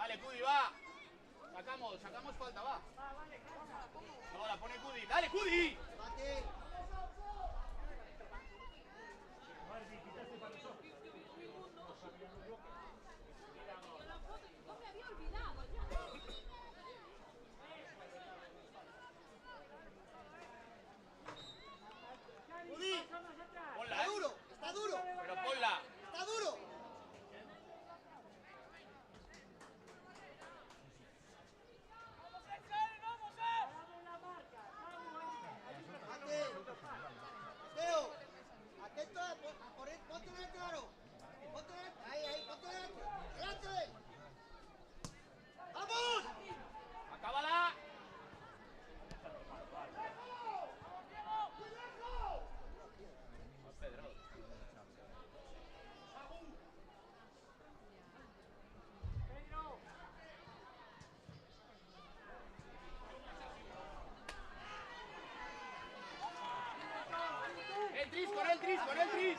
Dale, Cudi, va. Sacamos falta, va. No, la pone Cudi. ¡Dale, Cudi! Mate. Cudi. Ponla, Está duro, está duro. Pero ponla. Está duro. Mate. Mateo. Atento a ponte delante, Aro. Ponte delante. Ahí, ponte delante. Delante. ¡Vamos! ¡Acábala! Tris, con él, Tris, con él, Tris.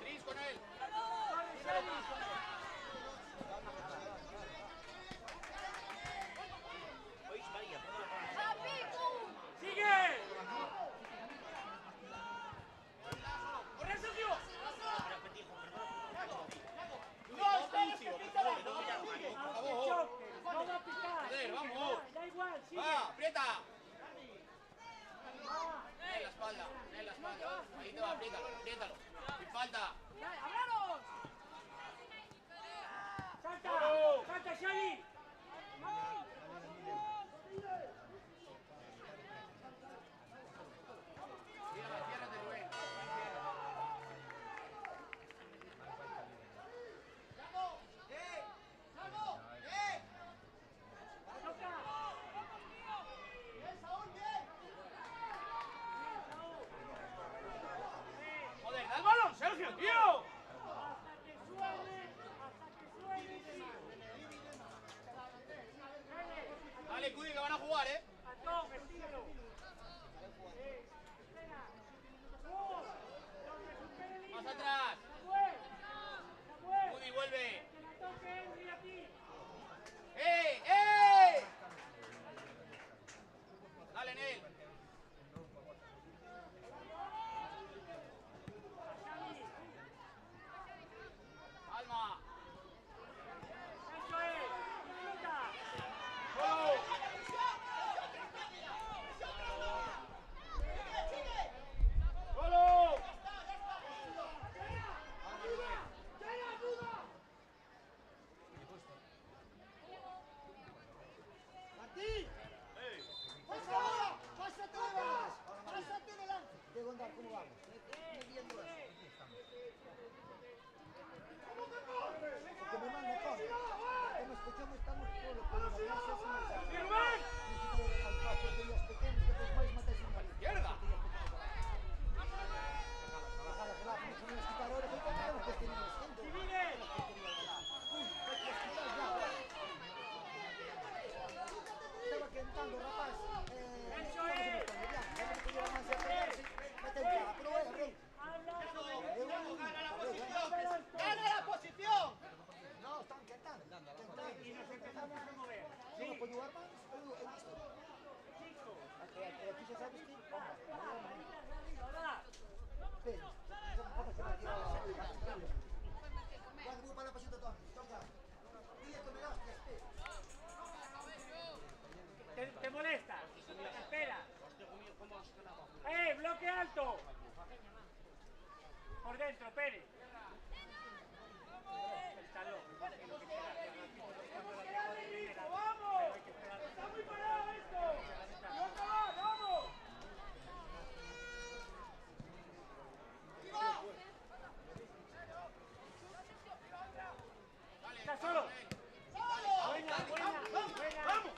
Tris, con él. ¡Sigue! ¡Corre, Sergio! No va a picar. Joder, vamos. Da igual, sigue. ¡Va, aprieta! En la espalda, en la espalda. Ahí te va, apriétalo, apriétalo. Sin falta. ¡Hablaros! ¡Salta! ¡Salta, Xavi! Ciérrate, Rubén. Joder, da el balón, Sergio, tío. Hasta que suene. Dale, Cudi, que van a jugar, Antón, estilo. Espera. Más atrás. Samuel. Cudi, vuelve. Que la toque Henry a ti. ¡Eh! Dale, Nel. Calma. Eso es. Disfruta. ¡Gol! ¡Gol! Martín. ¡Pasa ahora! ¡Pásate delante! ¡Pásate delante! Debo andar, ¿cómo vamos? Porque me manda todo. Estamos escuchando, estamos por lo que nos hace ese ¡Firman! al paso de los pequeños que después matas en la ¡Izquierda! ¡Civiles! Estaba cantando, rapaz. ¡Eso es! ¡Gana la posición! No, están cantando. Y nos empezamos a mover. No, pues jugar más. Aquí se sabe que... Cuando voy para la pasita, Tony. Toca. Dile que me das, ¿Te molesta? Espera. ¡Bloque alto! Por dentro, Pérez. Está loco. ¡Vamos! ¡Está muy parado esto! ¡No acabar, vamos! ¡Está solo! ¡Buena! ¡Vamos!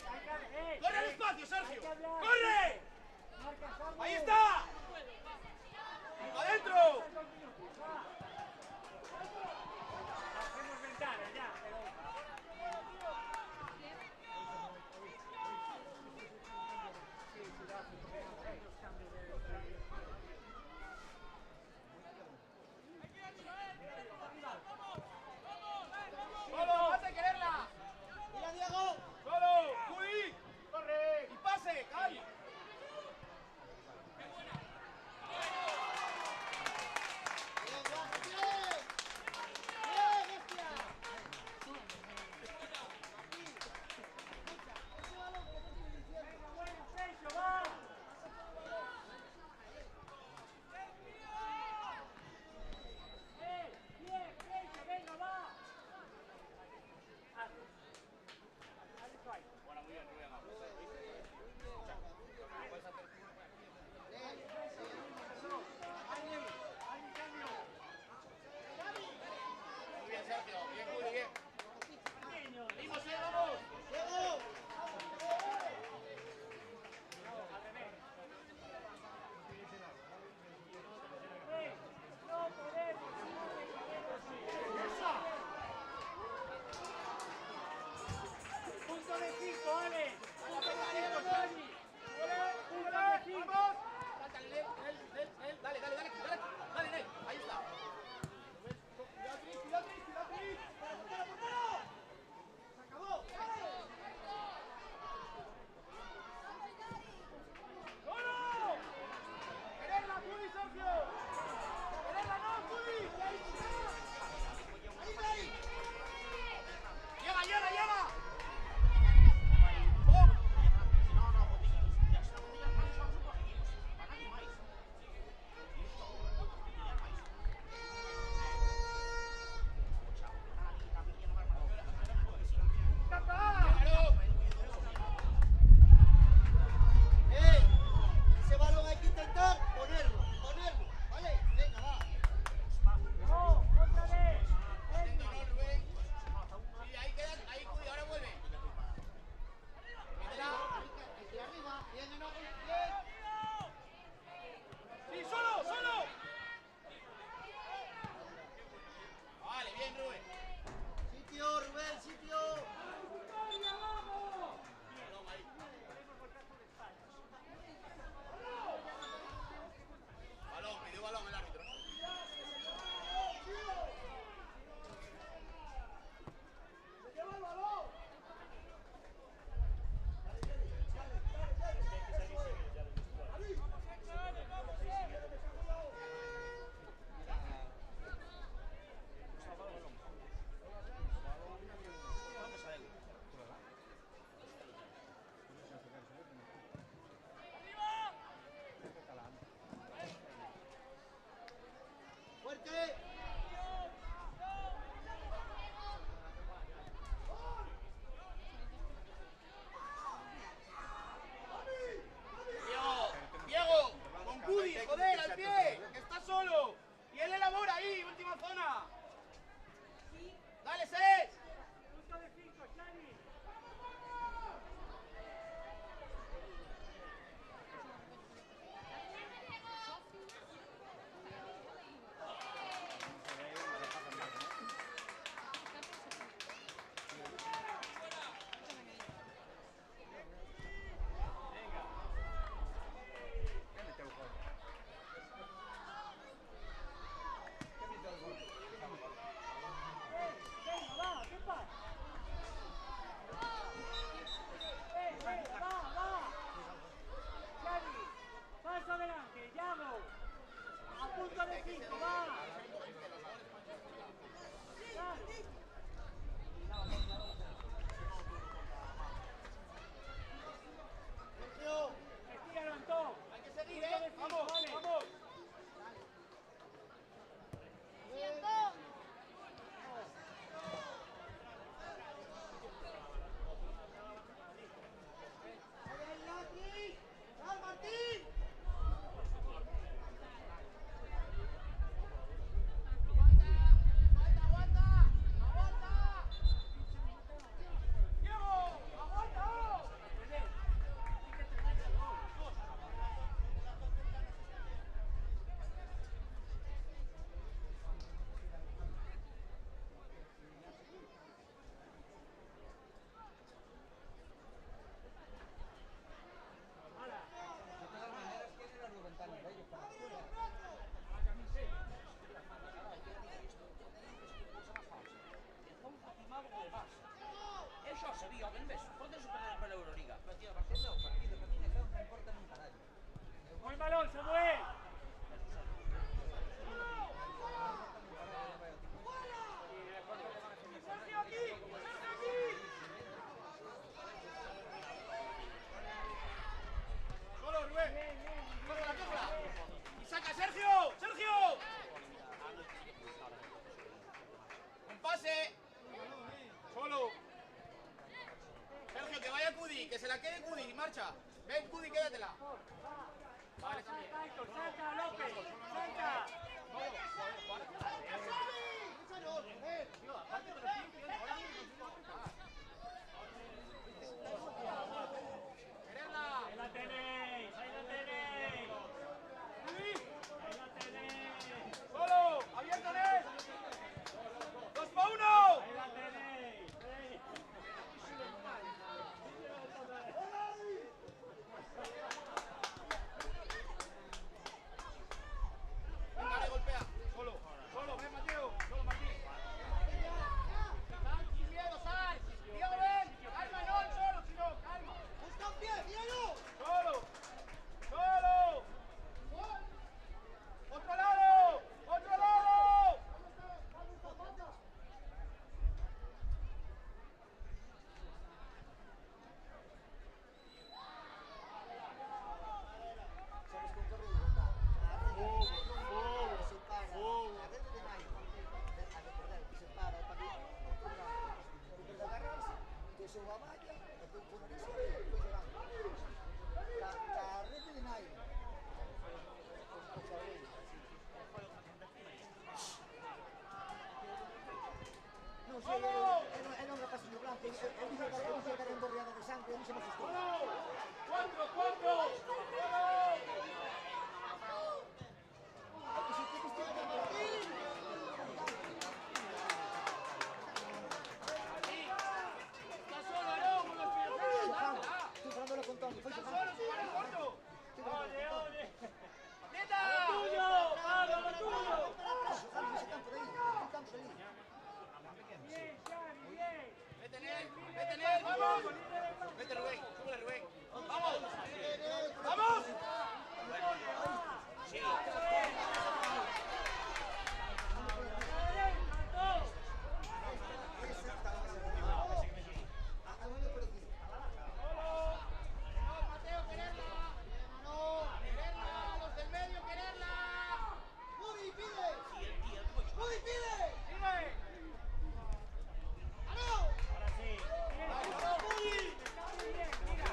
¡Corre al espacio, Sergio! ¡Corre! ¡Corre! ¡Ahí está! ¡Adentro! Hacemos ventana ya, pero... Vale, Cudi, marcha. Ven, Cudi, quédatela. Vale, también. Salta, López, salta. Quererla. Ahí la tenéis, ahí la tenéis. Ahí la tenéis. Solo, abiertale. 2 para 1. Ahí la tenéis. Venga, le golpea. Solo, solo, ven, Mateo. Solo, Martín. Sal, sin miedo, sal. Diego, ven. Calma, no, solo, si no, calma. Busca un pie, míralo. Solo, solo. Otro lado, otro lado. ¿Sabes con qué rebota? Se para. A ver de Nike. A recordar, se para para que no agarrarse, que se va a malla, que tú pones eso y después llegando. La red de Nike. No sé, era un rapaz blanco, él dice que era emborriado de sangre, a mí se me asustó. 4, 4. Que si te viste de Martín. Está solo, no, con los pies. Estoy parándolo con Tony, fue Está sacando. solo, su mano corto. Ole, ole. ¡Neta! ¡Tuyo! ¡Pablo, lo tuyo! Ese campo de ahí, el campo de ahí. Bien, Xavi, bien. Vete en él, vamos. Vete, Rubén, súbele, Rubén. Vamos. Vamos. Sí. Mateo, quererla. Quererla, los del medio, quererla. ¡Mudi, pide! ¡Mudi, pide! Sigue. Ahora sí. Vamos, Cudi. Está muy bien, mira.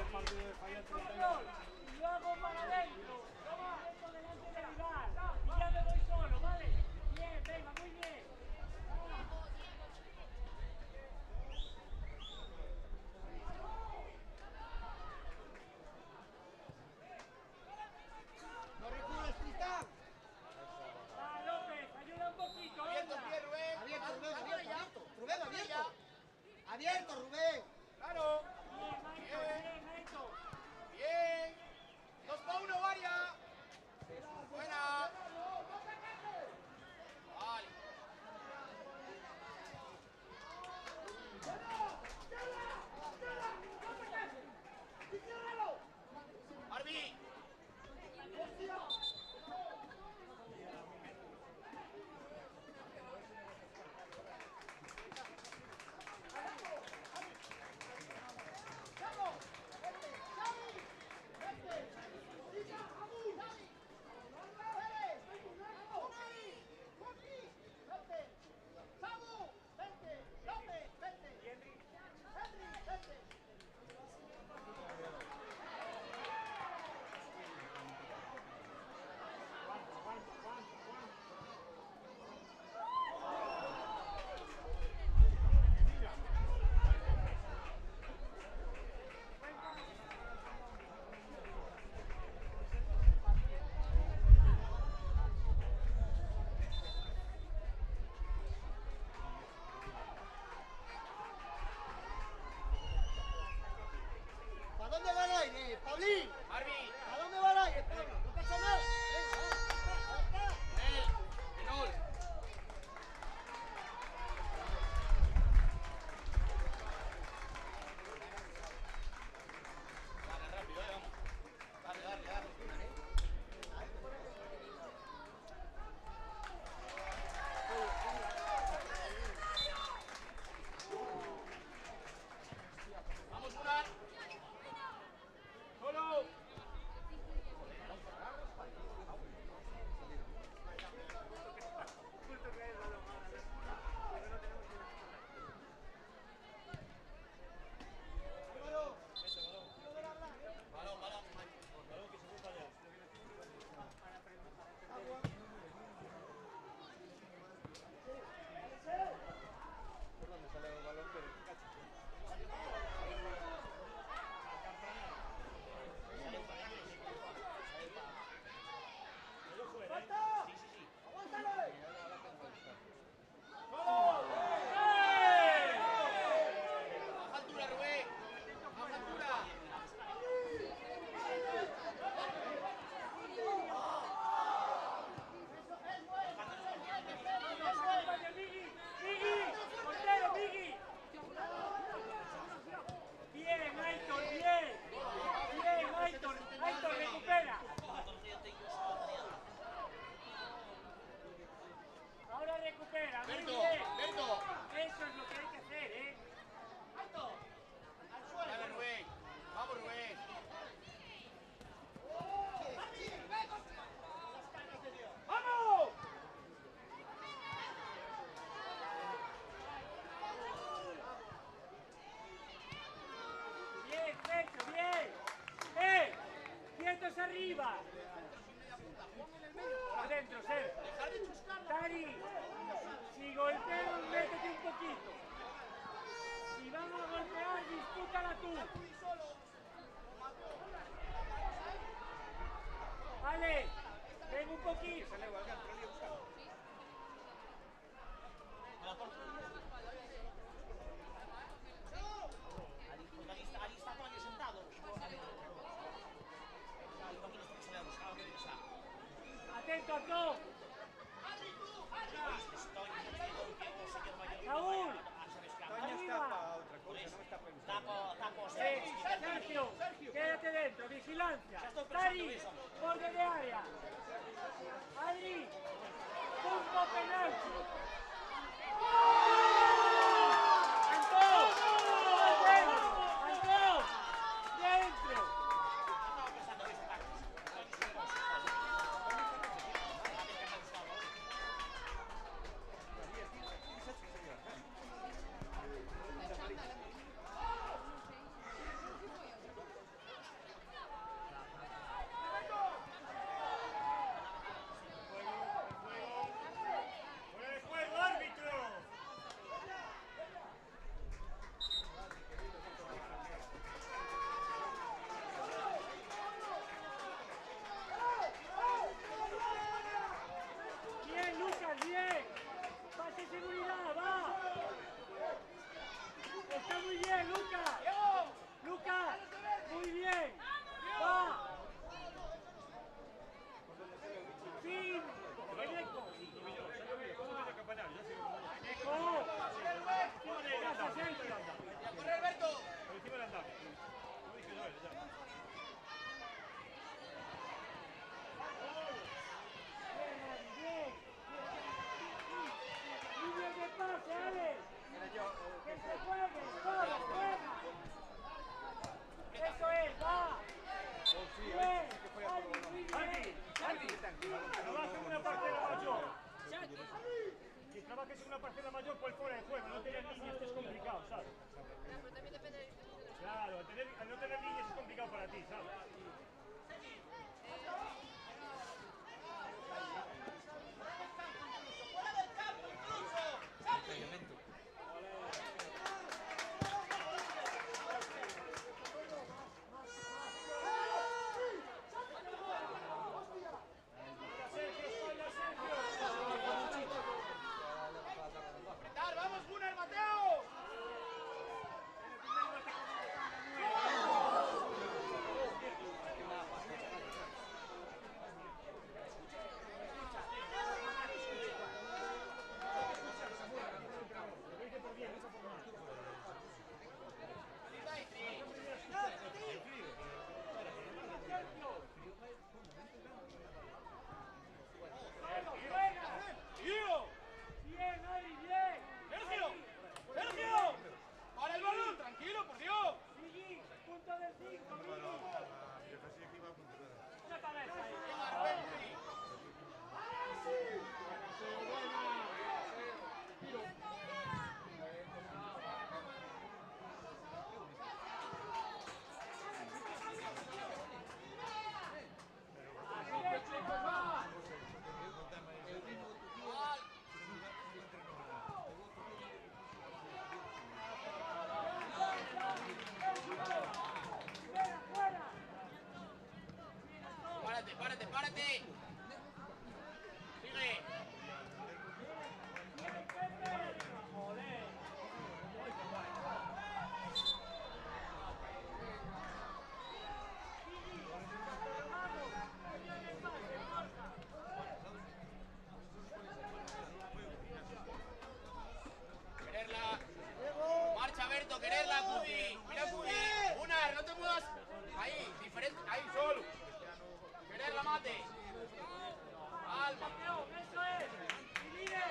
Control. Y lo hago para adentro. Toma esto delante del rival. Y ya me voy solo, ¿vale? Bien, venga, muy bien. ¡No recules, Tristán! Va, López, ayuda un poquito, Abierto el venga. pie, Rubén. Abierto, Rubén, Dátele abierto, ya. abierto. Rubén, Dátele abierto. ya. Abierto, Rubén. Claro. Bien, Maito, bien, Maito. Bien. 2 para 1, Varia. Buena. Vale. Arbi. ¿Para dónde va el aire, Pablín? Arbi. ¿A dónde va el aire, Pablo? No pasa nada. Venga, Nel. Pinol. Dale, rápido, vamos. Dale, dale, dale. Vamos, Unai. Solo. arriba. Adentro, Ser. Tari, si golpean, métete un poquito. Si van a golpear, dispútala tú. Vale, ven un poquito. Allí está Toño sentado. Atento a todo. Raúl, arriba. Sergio, quédate dentro, vigilancia. Tari, borde de área. Adri, punto penalti. Antón, Antón, dentro. Bien, Lucas, bien. Pase seguridad, va. Está muy bien, Lucas. Lucas, muy bien. Va. Fin. Eneco. Eneco. Pasa, Sergio. ¡Corre, Alberto! Bien. Línea de pase, Ale. Que se juegue, todo, juega. Eso es, va. Bien. Albi, muy bien. Trabaja en una parcela mayor. Si trabajas en una parcela mayor, pues fuera de juego. No tener líneas es complicado, ¿sabes? Claro, al no tener líneas es complicado para ti, ¿sabes? ¡Fuera del campo, incluso! ¡Apretar! ¡Vamos, Gunnar, Mateo! Bien, Adri, bien. ¡Sergio! ¡Sergio! ¡Para el balón! ¡Tranquilo, por Dios! Miguel, punto del 5, Miguel. Una cabeza ahí. ¡Párate, párate, párate! ¡Sigue! ¡Quererla! ¡Marcha, Berto! ¡Quererla, Cudi! ¡Mira, Cudi! ¡Gunnar, no te muevas! Ahí, diferente, ahí, solo. ¡Quererla, mate! ¡Alma! Eso es. Divide.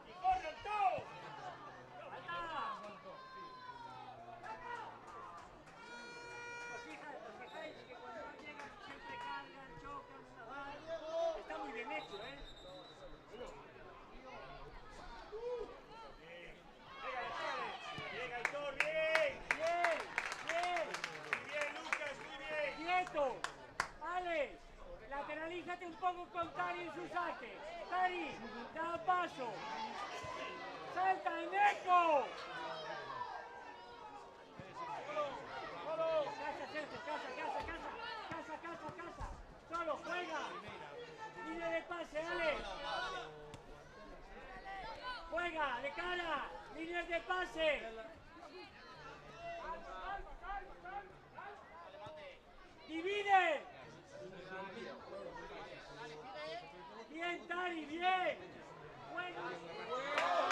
¡Y corren todos! Os fijáis que cuando llegan siempre cargan, chocan, está muy bien hecho, ¿eh? Llega, Aitor, bien. Bien. poco con Tari en su saque. Tari, da paso. Salta en eco. Casa, Sergio, casa. Solo, juega. Línea de pase, Ale. Juega, de cara. Líneas de pase. Divide. Bien, Tari, bien. Bueno.